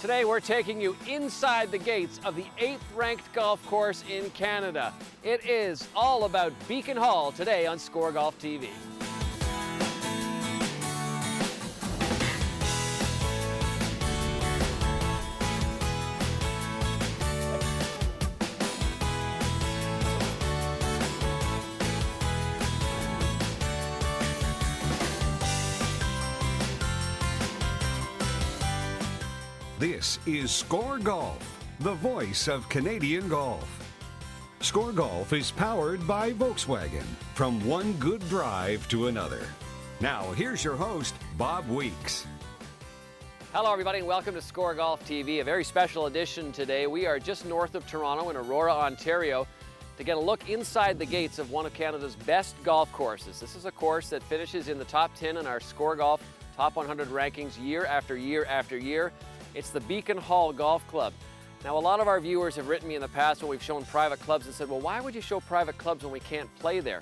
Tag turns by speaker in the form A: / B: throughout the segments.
A: Today we're taking you inside the gates of the 8th ranked golf course in Canada. It is all about Beacon Hall today on SCOREGolf TV.
B: This is Score Golf, the voice of Canadian golf. Score Golf is powered by Volkswagen, from one good drive to another. Now, here's your host, Bob Weeks.
A: Hello everybody and welcome to SCOREGolf TV, a very special edition today. We are just north of Toronto in Aurora, Ontario, to get a look inside the gates of one of Canada's best golf courses. This is a course that finishes in the top 10 in our SCOREGolf Top 100 rankings year after year after year. It's the Beacon Hall Golf Club. Now, a lot of our viewers have written me in the past when we've shown private clubs and said, well, why would you show private clubs when we can't play there?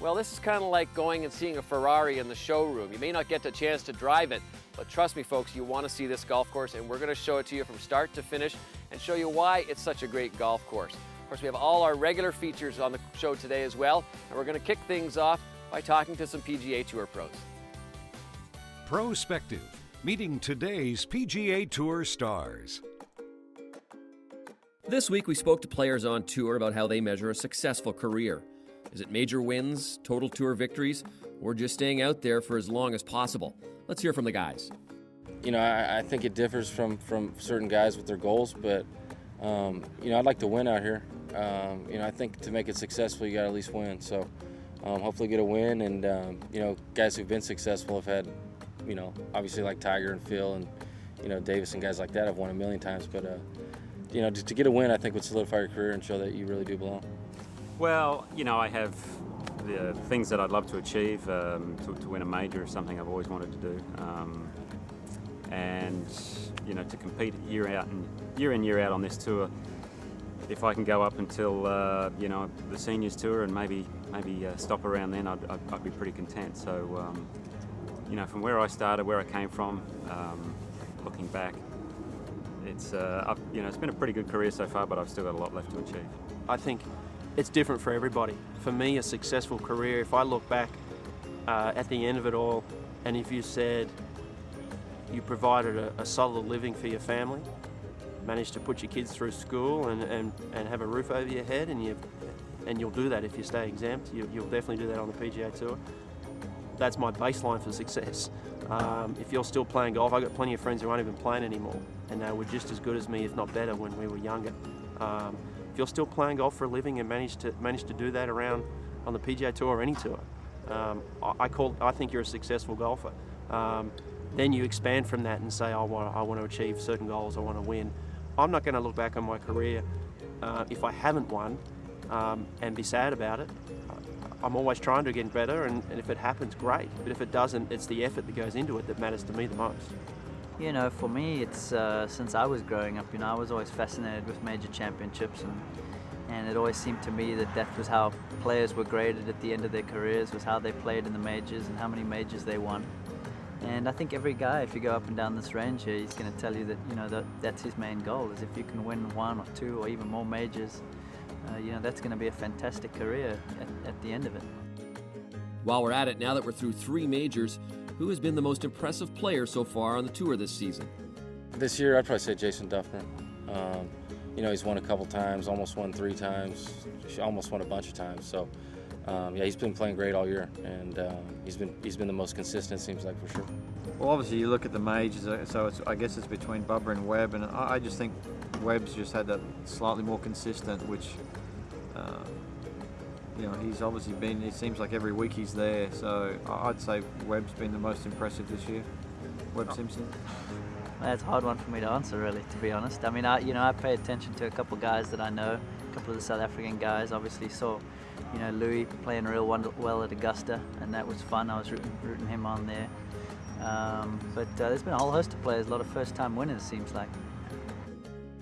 A: Well, this is kind of like going and seeing a Ferrari in the showroom. You may not get the chance to drive it, but trust me, folks, you want to see this golf course, and we're going to show it to you from start to finish and show you why it's such a great golf course. Of course, we have all our regular features on the show today as well, and we're going to kick things off by talking to some PGA Tour pros.
B: PRO-SPECTIVE, meeting today's PGA Tour stars.
A: This week we spoke to players on tour about how they measure a successful career. Is it major wins, total tour victories, or just staying out there for as long as possible? Let's hear from the guys.
C: You know, I think it differs from certain guys with their goals, but, you know, I'd like to win out here. You know, I think to make it successful, you got to at least win. So hopefully get a win, and, you know, guys who've been successful have had, you know, obviously like Tiger and Phil and, you know, Davis and guys like that have won a million times. But, you know, to get a win, I think would solidify your career and show that you really do belong.
D: Well, you know, I have the things that I'd love to achieve. To win a major is something I've always wanted to do. And, you know, to compete year in, year out on this tour, if I can go up until, you know, the seniors tour and maybe stop around then, I'd be pretty content. So, you know, from where I started, where I came from, looking back, it's you know, it's been a pretty good career so far, but I've still got a lot left to achieve.
E: I think it's different for everybody. For me, a successful career, if I look back at the end of it all, and if you said you provided a solid living for your family, managed to put your kids through school and have a roof over your head, and you'll do that if you stay exempt, you'll definitely do that on the PGA Tour. That's my baseline for success. If you're still playing golf, I've got plenty of friends who aren't even playing anymore, and they were just as good as me, if not better, when we were younger. If you're still playing golf for a living and manage to do that around on the PGA Tour or any tour, I think you're a successful golfer. Then you expand from that and say, I want to achieve certain goals, I want to win. I'm not going to look back on my career if I haven't won and be sad about it. I'm always trying to get better, and if it happens, great. But if it doesn't, it's the effort that goes into it that matters to me the most.
F: You know, for me, it's since I was growing up, you know, I was always fascinated with major championships, and it always seemed to me that was how players were graded at the end of their careers, was how they played in the majors and how many majors they won. And I think every guy, if you go up and down this range here, he's going to tell you that, you know, that's his main goal, is if you can win one or two or even more majors, you know, that's going to be a fantastic career at the end of it.
A: While we're at it, now that we're through 3 majors, who has been the most impressive player so far on the tour this season?
C: This year, I'd probably say Jason Duffner. You know, he's won a couple times, almost won 3 times, almost won a bunch of times. So, yeah, he's been playing great all year, and he's been the most consistent, seems like, for sure.
G: Well, obviously, you look at the majors, so I guess it's between Bubba and Webb, and I just think Webb's just had that slightly more consistent, which, you know, he's obviously been, it seems like every week he's there, so I'd say Webb's been the most impressive this year. Webb Simpson.
F: That's a hard one for me to answer, really, to be honest. I mean, I pay attention to a couple of guys that I know, a couple of the South African guys. Obviously saw, you know, Louis playing real well at Augusta, and that was fun. I was rooting him on there. But there's been a whole host of players, a lot of first-time winners, seems like.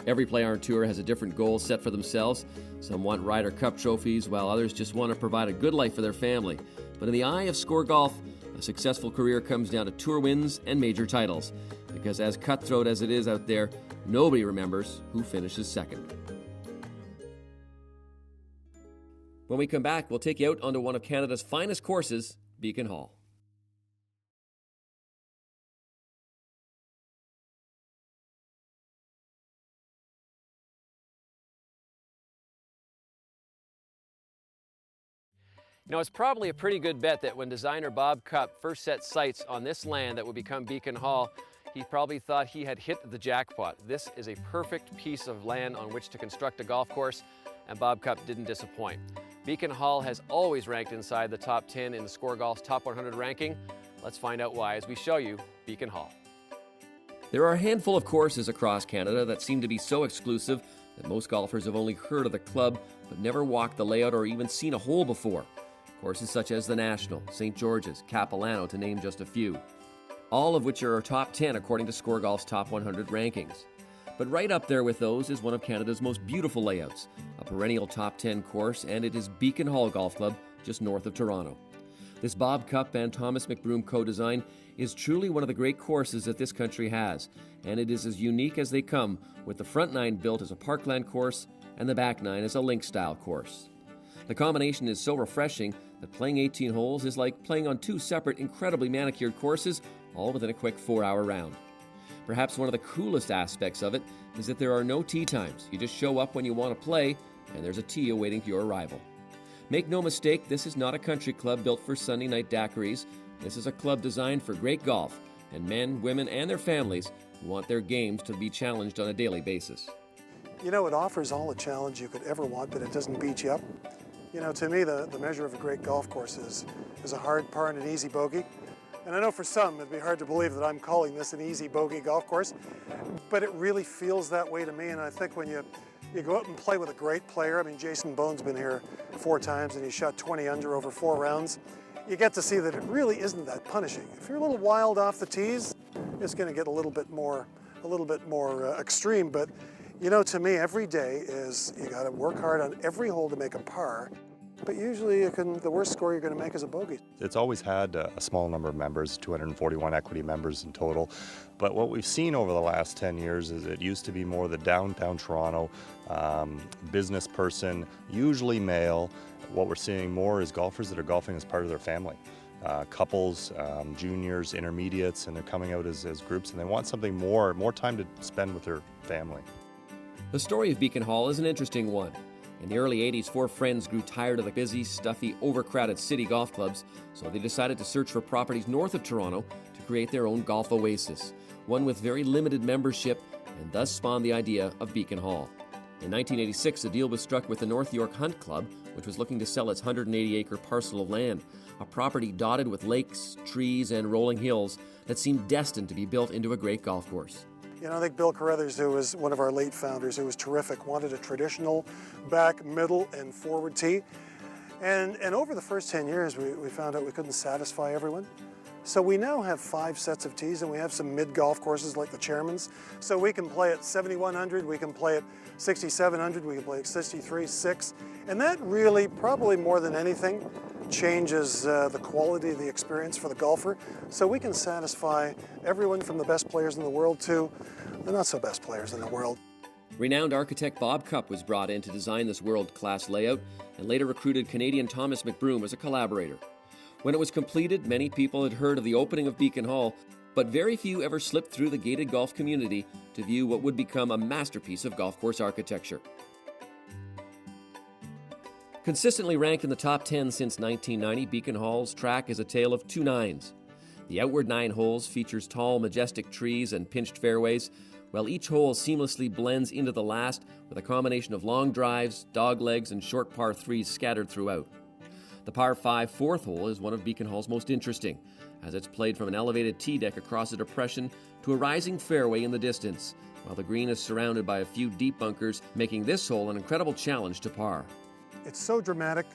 A: Every player on tour has a different goal set for themselves. Some want Ryder Cup trophies, while others just want to provide a good life for their family. But in the eye of Score Golf, a successful career comes down to tour wins and major titles.
H: because as cutthroat as it is out there, nobody remembers who finishes second. When we come back, we'll take you out onto one of Canada's finest courses, Beacon Hall.
A: You know, it's probably a pretty good bet that when designer Bob Cupp first set sights on this land that would become Beacon Hall, he probably thought he had hit the jackpot. This is a perfect piece of land on which to construct a golf course, and Bob Cupp didn't disappoint. Beacon Hall has always ranked inside the top 10 in the ScoreGolf's Top 100 ranking. Let's find out why as we show you Beacon Hall.
H: There are a handful of courses across Canada that seem to be so exclusive that most golfers have only heard of the club but never walked the layout or even seen a hole before. Courses such as the National, St. George's, Capilano, to name just a few. All of which are top 10 according to ScoreGolf's Top 100 rankings. But right up there with those is one of Canada's most beautiful layouts, a perennial top 10 course, and it is Beacon Hall Golf Club, just north of Toronto. This Bob Cupp and Thomas McBroom co-design is truly one of the great courses that this country has, and it is as unique as they come, with the front nine built as a parkland course and the back nine as a link-style course. The combination is so refreshing that playing 18 holes is like playing on two separate, incredibly manicured courses, all within a quick 4-hour round. Perhaps one of the coolest aspects of it is that there are no tee times. You just show up when you want to play, and there's a tee awaiting your arrival. Make no mistake, this is not a country club built for Sunday night daiquiris. This is a club designed for great golf, and men, women, and their families who want their games to be challenged on a daily basis.
I: You know, it offers all the challenge you could ever want, but it doesn't beat you up. You know, to me, the measure of a great golf course is a hard par and an easy bogey. And I know for some, it'd be hard to believe that I'm calling this an easy bogey golf course, but it really feels that way to me. And I think when you go out and play with a great player, I mean, Jason Bone's been here 4 times and he shot 20 under over 4 rounds. You get to see that it really isn't that punishing. If you're a little wild off the tees, it's going to get a little bit more extreme. But you know, to me, every day is you got to work hard on every hole to make a par. But usually the worst score you're going to make is a bogey.
J: It's always had a small number of members, 241 equity members in total. But what we've seen over the last 10 years is it used to be more the downtown Toronto business person, usually male. What we're seeing more is golfers that are golfing as part of their family. Couples, juniors, intermediates, and they're coming out as groups, and they want something more time to spend with their family.
H: The story of Beacon Hall is an interesting one. In the early 80s, 4 friends grew tired of the busy, stuffy, overcrowded city golf clubs, so they decided to search for properties north of Toronto to create their own golf oasis, one with very limited membership, and thus spawned the idea of Beacon Hall. In 1986, a deal was struck with the North York Hunt Club, which was looking to sell its 180-acre parcel of land, a property dotted with lakes, trees, and rolling hills that seemed destined to be built into a great golf course.
I: You know, I think Bill Carruthers, who was one of our late founders, who was terrific, wanted a traditional back, middle, and forward tee. And over the first 10 years, we found out we couldn't satisfy everyone. So we now have 5 sets of tees, and we have some mid-golf courses like the Chairman's. So we can play at 7,100, we can play at 6,700, we can play at 63, 6. And that really, probably more than anything, changes the quality of the experience for the golfer. So we can satisfy everyone from the best players in the world to the not so best players in the world.
H: Renowned architect Bob Cupp was brought in to design this world-class layout and later recruited Canadian Thomas McBroom as a collaborator. When it was completed, many people had heard of the opening of Beacon Hall, but very few ever slipped through the gated golf community to view what would become a masterpiece of golf course architecture. Consistently ranked in the top 10 since 1990, Beacon Hall's track is a tale of 2 nines. The outward 9 holes features tall, majestic trees and pinched fairways, while each hole seamlessly blends into the last with a combination of long drives, doglegs, and short par 3s scattered throughout. The par 5 4th hole is one of Beacon Hall's most interesting, as it's played from an elevated tee deck across a depression to a rising fairway in the distance, while the green is surrounded by a few deep bunkers, making this hole an incredible challenge to par.
I: It's so dramatic.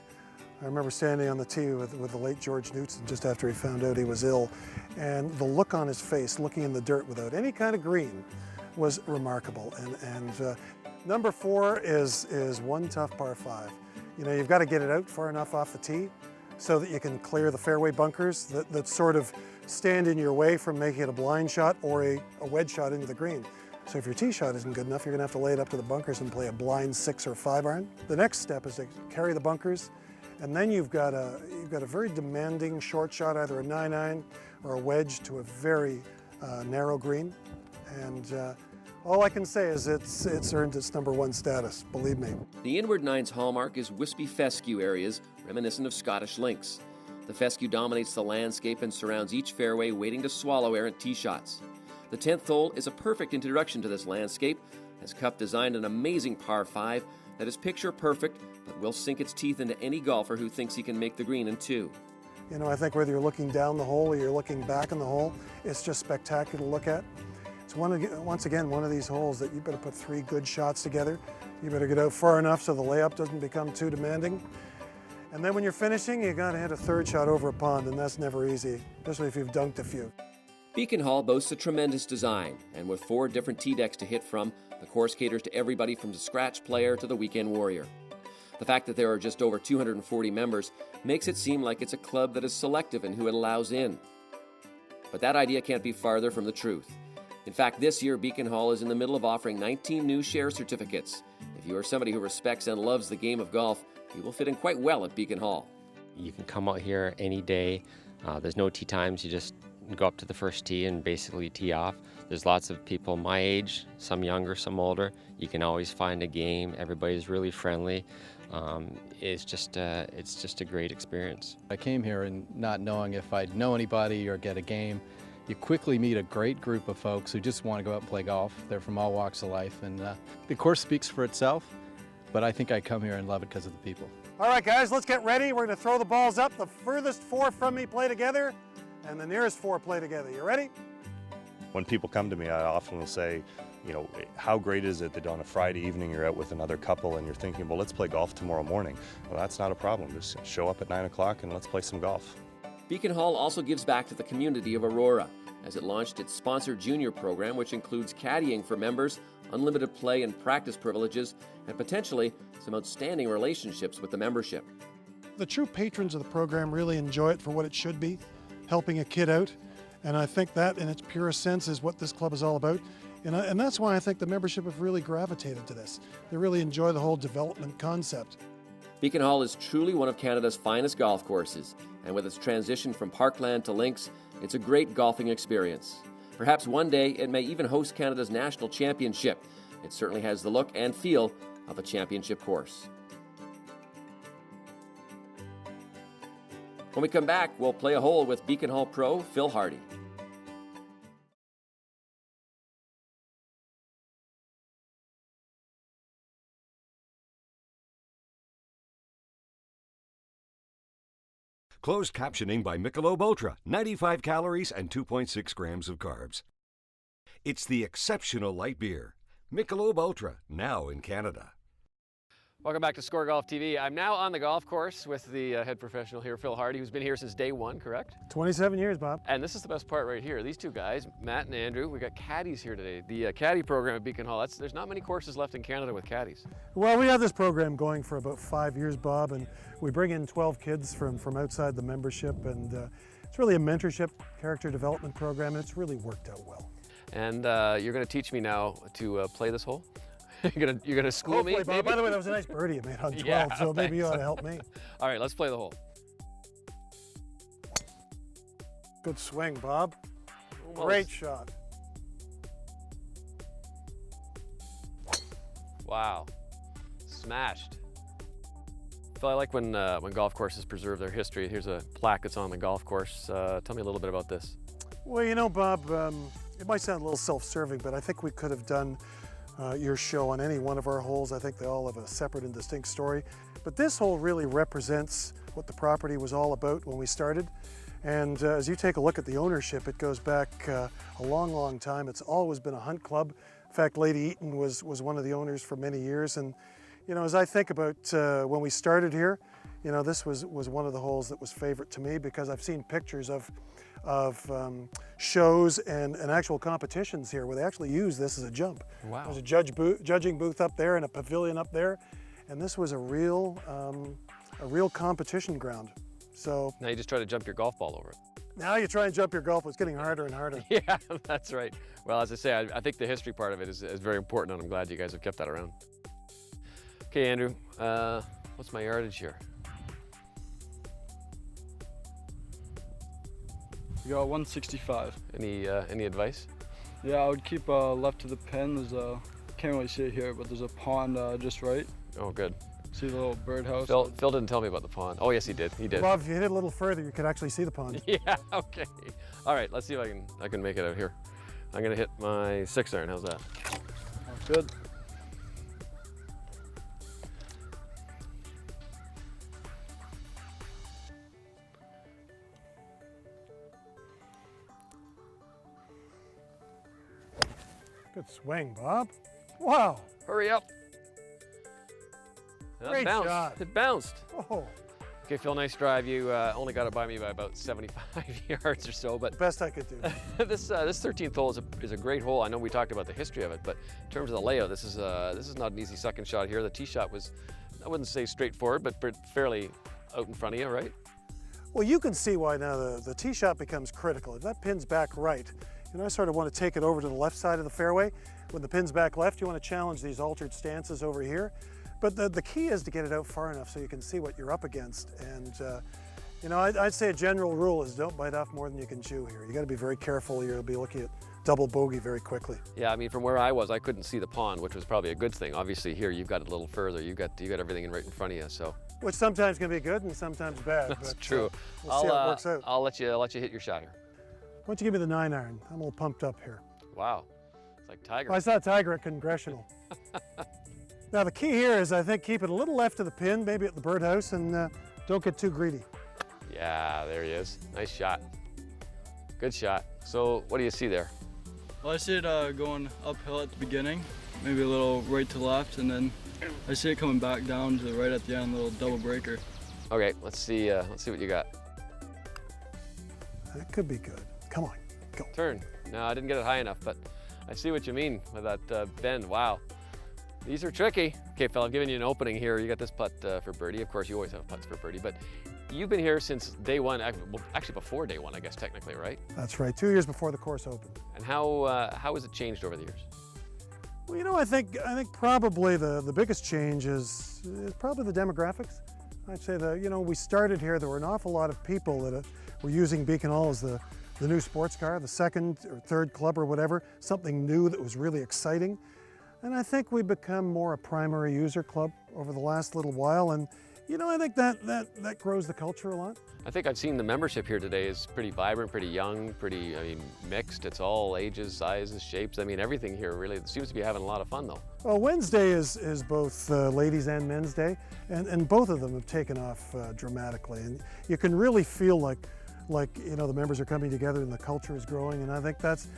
I: I remember standing on the tee with the late George Knutson just after he found out he was ill, and the look on his face, looking in the dirt without any kind of green, was remarkable. And number 4 is one tough par 5. You know, you've got to get it out far enough off the tee so that you can clear the fairway bunkers that sort of stand in your way from making it a blind shot or a wedge shot into the green. So if your tee shot isn't good enough, you're gonna have to lay it up to the bunkers and play a blind 6 or 5 iron. The next step is to carry the bunkers, and then you've got a very demanding short shot, either a 9 iron or a wedge to a very narrow green. And all I can say is it's earned its #1 status, believe me.
H: The Inward Nine's hallmark is wispy fescue areas reminiscent of Scottish links. The fescue dominates the landscape and surrounds each fairway, waiting to swallow errant tee shots. The 10th hole is a perfect introduction to this landscape, as Cup designed an amazing par 5 that is picture perfect, but will sink its teeth into any golfer who thinks he can make the green in 2.
I: You know, I think whether you're looking down the hole or you're looking back in the hole, it's just spectacular to look at. It's once again one of these holes that you better put 3 good shots together. You better get out far enough so the layup doesn't become too demanding. And then when you're finishing, you gotta hit a 3rd shot over a pond, and that's never easy, especially if you've dunked a few.
H: Beacon Hall boasts a tremendous design, and with 4 different tee decks to hit from, the course caters to everybody from the scratch player to the weekend warrior. The fact that there are just over 240 members makes it seem like it's a club that is selective in who it allows in. But that idea can't be farther from the truth. In fact, this year, Beacon Hall is in the middle of offering 19 new share certificates. If you are somebody who respects and loves the game of golf, you will fit in quite well at Beacon Hall.
K: You can come out here any day. There's no tee times. You just go up to the first tee and basically tee off. There's lots of people my age, some younger, some older. You can always find a game. Everybody's really friendly. It's just a great experience.
L: I came here and not knowing if I'd know anybody or get a game. You quickly meet a great group of folks who just want to go out and play golf. They're from all walks of life, and the course speaks for itself, but I think I come here and love it because of the people.
I: All right, guys, let's get ready. We're gonna throw the balls up. The furthest 4 from me play together, and the nearest 4 play together. You ready?
J: When people come to me, I often will say, you know, how great is it that on a Friday evening you're out with another couple and you're thinking, well, let's play golf tomorrow morning. Well, that's not a problem. Just show up at 9 o'clock and let's play some golf.
H: Beacon Hall also gives back to the community of Aurora, as it launched its sponsored junior program, which includes caddying for members, unlimited play and practice privileges, and potentially some outstanding relationships with the membership.
I: The true patrons of the program really enjoy it for what it should be, helping a kid out. And I think that, in its purest sense, is what this club is all about. And that's why I think the membership have really gravitated to this. They really enjoy the whole development concept.
H: Beacon Hall is truly one of Canada's finest golf courses, and with its transition from parkland to links, it's a great golfing experience. Perhaps one day it may even host Canada's national championship. It certainly has the look and feel of a championship course. When we come back, we'll play a hole with Beacon Hall pro Phil Hardy.
B: Closed captioning by Michelob Ultra, 95 calories and 2.6 grams of carbs. It's the exceptional light beer. Michelob Ultra, now in Canada.
A: Welcome back to ScoreGolf TV. I'm now on the golf course with the head professional here, Phil Hardy, who's been here since day 1, correct?
I: 27 years, Bob.
A: And this is the best part right here. These two guys, Matt and Andrew, we got caddies here today. The caddy program at Beacon Hall, there's not many courses left in Canada with caddies.
I: Well, we have this program going for about 5 years, Bob, and we bring in 12 kids from outside the membership, and it's really a mentorship, character development program, and it's really worked out well.
A: And you're going to teach me now to play this hole? You're gonna school me?
I: Bob. By the way, that was a nice birdie you made on 12,
A: Yeah,
I: so maybe you ought
A: thanks.
I: to help me.
A: All right, let's play the hole.
I: Good swing, Bob.
A: Almost.
I: Great shot.
A: Wow, smashed. Phil, I like when golf courses preserve their history. Here's a plaque that's on the golf course. Tell me a little bit about this.
I: Well, you know, Bob, it might sound a little self-serving, but I think we could have done your show on any one of our holes. I think they all have a separate and distinct story. But this hole really represents what the property was all about when we started. And as you take a look at the ownership, it goes back a long, long time. It's always been a hunt club. In fact, Lady Eaton was one of the owners for many years. And, you know, as I think about when we started here, you know, this was one of the holes that was favorite to me because I've seen pictures of shows and actual competitions here where they actually use this as a jump.
A: Wow.
I: There's a judging booth up there and a pavilion up there, and this was a real competition ground. So
A: now you just try to jump your golf ball over it.
I: Now you try and jump your golf, it's getting harder and harder.
A: Yeah, that's right. Well, as I say, I think the history part of it is very important, and I'm glad you guys have kept that around. Okay, Andrew, what's my yardage here?
M: You got 165.
A: Any advice?
M: Yeah, I would keep left to the pin. There's a, can't really see it here, but there's a pond just right.
A: Oh, good.
M: See the little birdhouse?
A: Phil didn't tell me about the pond. Oh, yes, he did. He did.
I: Well, if you hit it a little further, you could actually see the pond.
A: Yeah, okay. All right, let's see if I can make it out here. I'm gonna hit my 6-iron. How's that?
M: That's good.
I: Good swing, Bob. Wow.
A: Hurry up.
I: Great shot.
A: It bounced.
I: Oh.
A: Okay, Phil, nice drive. You only got it by me by about 75 yards or so, but
I: Best I could do.
A: this 13th hole is a great hole. I know we talked about the history of it, but in terms of the layout, this is not an easy second shot here. The tee shot was, I wouldn't say straightforward, but fairly out in front of you, right?
I: Well, you can see why now the tee shot becomes critical. If that pin's back right, I sort of want to take it over to the left side of the fairway. When the pin's back left, you want to challenge these altered stances over here. But the key is to get it out far enough so you can see what you're up against. And I'd say a general rule is don't bite off more than you can chew here. You got to be very careful. You'll be looking at double bogey very quickly.
A: Yeah, I mean, from where I was, I couldn't see the pond, which was probably a good thing. Obviously, here you've got it a little further. You got everything right in front of you. So.
I: Which sometimes can be good and sometimes bad.
A: That's
I: but,
A: true.
I: We'll see how it works out.
A: I'll let you hit your shot here.
I: Why don't you give me the 9-iron? I'm a little pumped up here.
A: Wow, it's like Tiger.
I: I saw Tiger at Congressional. Now the key here is, I think, keep it a little left of the pin, maybe at the birdhouse, and don't get too greedy.
A: Yeah, there he is. Nice shot. Good shot. So what do you see there?
M: Well, I see it going uphill at the beginning, maybe a little right to left, and then I see it coming back down to the right at the end, a little double breaker.
A: Okay, let's see what you got.
I: That could be good. Come on, go.
A: Turn. No, I didn't get it high enough, but I see what you mean with that bend. Wow. These are tricky. Okay, Phil, I'm giving you an opening here. You got this putt for birdie. Of course, you always have putts for birdie, but you've been here since day one, actually before day one, I guess, technically, right?
I: That's right, 2 years before the course opened.
A: And how has it changed over the years?
I: Well, I think probably the biggest change is probably the demographics. I'd say we started here, there were an awful lot of people that were using Beacon Hall as the new sports car, the second or third club or whatever, something new that was really exciting. And I think we've become more a primary user club over the last little while, and I think that grows the culture a lot.
A: I think I've seen the membership here today is pretty vibrant, pretty young, mixed. It's all ages, sizes, shapes. I mean, everything here really seems to be having a lot of fun, though.
I: Well, Wednesday is both Ladies and Men's Day, and both of them have taken off dramatically. And you can really feel like the members are coming together and the culture is growing. And I think that's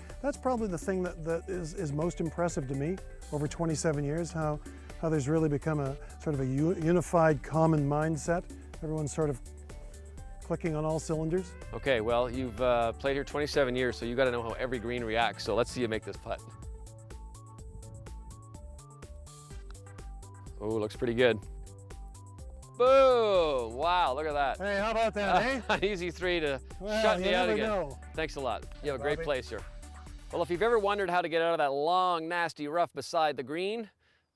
I: probably the thing that is most impressive to me over 27 years, how there's really become a sort of a unified common mindset. Everyone's sort of clicking on all cylinders.
A: Okay, well, you've played here 27 years, so you got to know how every green reacts. So let's see you make this putt. Oh, looks pretty good. Boom! Wow, look at that.
I: Hey, how about that, eh?
A: An easy 3 to
I: Well,
A: shut
I: you
A: me out
I: never
A: again.
I: know.
A: Thanks a lot. You have a great
I: Bobby.
A: place here. Well, if you've ever wondered how to get out of that long, nasty rough beside the green,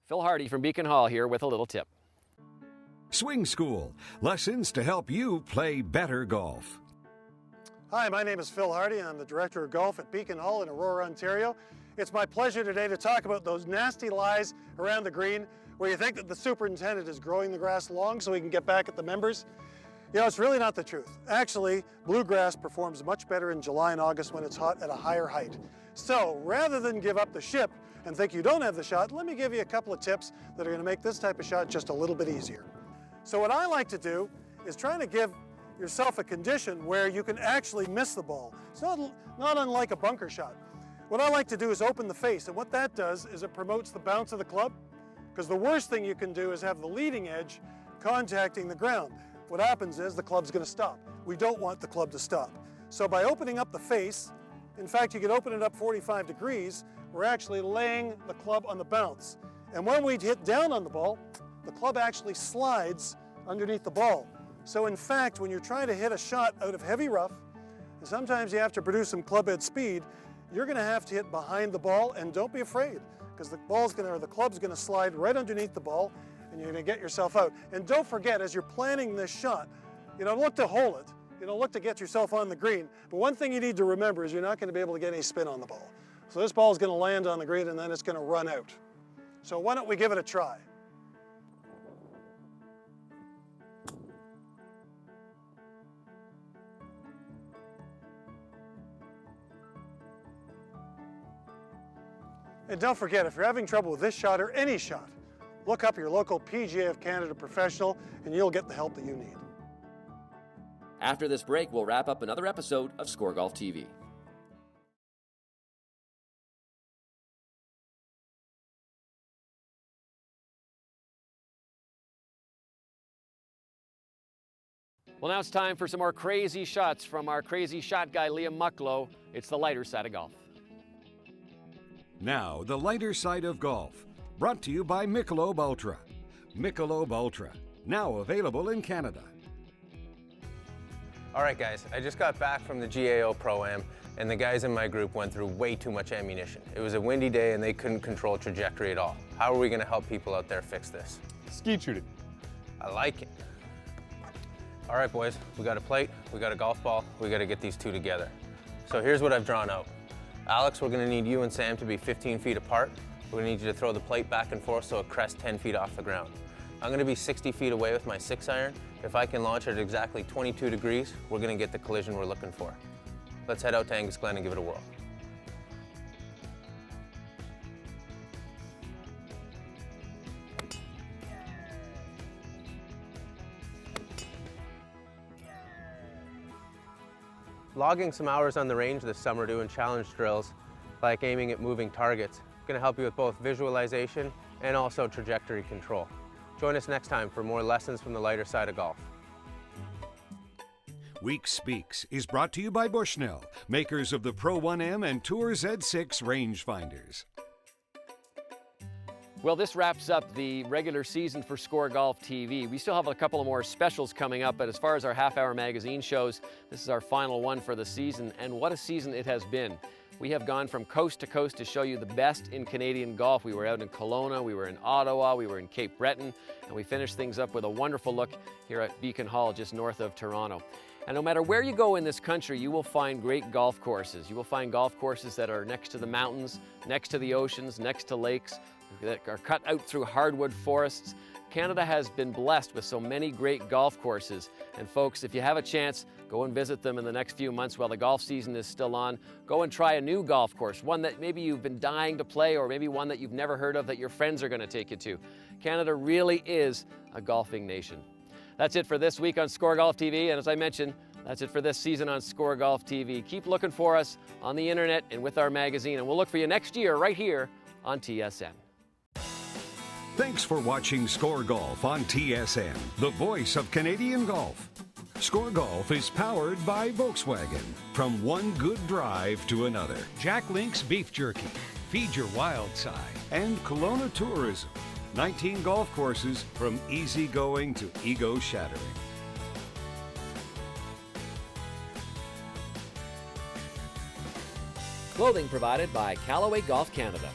A: Phil Hardy from Beacon Hall here with a little tip.
B: Swing School, lessons to help you play better golf.
I: Hi, my name is Phil Hardy. I'm the Director of Golf at Beacon Hall in Aurora, Ontario. It's my pleasure today to talk about those nasty lies around the green where you think that the superintendent is growing the grass long so he can get back at the members. It's really not the truth. Actually, bluegrass performs much better in July and August when it's hot at a higher height. So rather than give up the ship and think you don't have the shot, let me give you a couple of tips that are going to make this type of shot just a little bit easier. So what I like to do is try to give yourself a condition where you can actually miss the ball. It's not unlike a bunker shot. What I like to do is open the face, and what that does is it promotes the bounce of the club, because the worst thing you can do is have the leading edge contacting the ground. What happens is the club's going to stop. We don't want the club to stop. So by opening up the face, in fact, you can open it up 45 degrees, we're actually laying the club on the bounce. And when we hit down on the ball, the club actually slides underneath the ball. So in fact, when you're trying to hit a shot out of heavy rough, And sometimes you have to produce some club head speed. You're going to have to hit behind the ball, and don't be afraid, because the club's going to slide right underneath the ball, and you're going to get yourself out. And don't forget, as you're planning this shot, look to hole it. Look to get yourself on the green. But one thing you need to remember is you're not going to be able to get any spin on the ball. So this ball is going to land on the green, and then it's going to run out. So why don't we give it a try? And don't forget, if you're having trouble with this shot or any shot, look up your local PGA of Canada professional and you'll get the help that you need.
H: After this break, we'll wrap up another episode of ScoreGolf TV.
A: Well, now it's time for some more crazy shots from our crazy shot guy, Liam Mucklow. It's the lighter side of golf.
B: Now, the lighter side of golf, brought to you by Michelob Ultra. Michelob Ultra, now available in Canada.
N: All right, guys, I just got back from the GAO Pro-Am, and the guys in my group went through way too much ammunition. It was a windy day, and they couldn't control trajectory at all. How are we going to help people out there fix this?
O: Skeet shooting.
N: I like it. All right, boys, we got a plate, we got a golf ball, we got to get these two together. So here's what I've drawn out. Alex, we're going to need you and Sam to be 15 feet apart. We're going to need you to throw the plate back and forth so it crests 10 feet off the ground. I'm going to be 60 feet away with my 6-iron. If I can launch it at exactly 22 degrees, we're going to get the collision we're looking for. Let's head out to Angus Glen and give it a whirl. Logging some hours on the range this summer doing challenge drills, like aiming at moving targets, going to help you with both visualization and also trajectory control. Join us next time for more lessons from the lighter side of golf.
B: Week Speaks is brought to you by Bushnell, makers of the Pro-1M and Tour Z6 rangefinders.
A: Well, this wraps up the regular season for ScoreGolf TV. We still have a couple of more specials coming up, but as far as our half-hour magazine shows, this is our final one for the season, and what a season it has been. We have gone from coast to coast to show you the best in Canadian golf. We were out in Kelowna, we were in Ottawa, we were in Cape Breton, and we finished things up with a wonderful look here at Beacon Hall, just north of Toronto. And no matter where you go in this country, you will find great golf courses. You will find golf courses that are next to the mountains, next to the oceans, next to lakes, that are cut out through hardwood forests. Canada has been blessed with so many great golf courses. And folks, if you have a chance, go and visit them in the next few months while the golf season is still on. Go and try a new golf course, one that maybe you've been dying to play, or maybe one that you've never heard of that your friends are going to take you to. Canada really is a golfing nation. That's it for this week on ScoreGolf TV, and as I mentioned, that's it for this season on ScoreGolf TV. Keep looking for us on the internet and with our magazine, and we'll look for you next year right here on TSN.
B: Thanks for watching Score Golf on TSN, the voice of Canadian golf. Score Golf is powered by Volkswagen. From one good drive to another. Jack Link's Beef Jerky. Feed your wild side. And Kelowna Tourism. 19 golf courses from easygoing to ego-shattering.
H: Clothing provided by Callaway Golf Canada.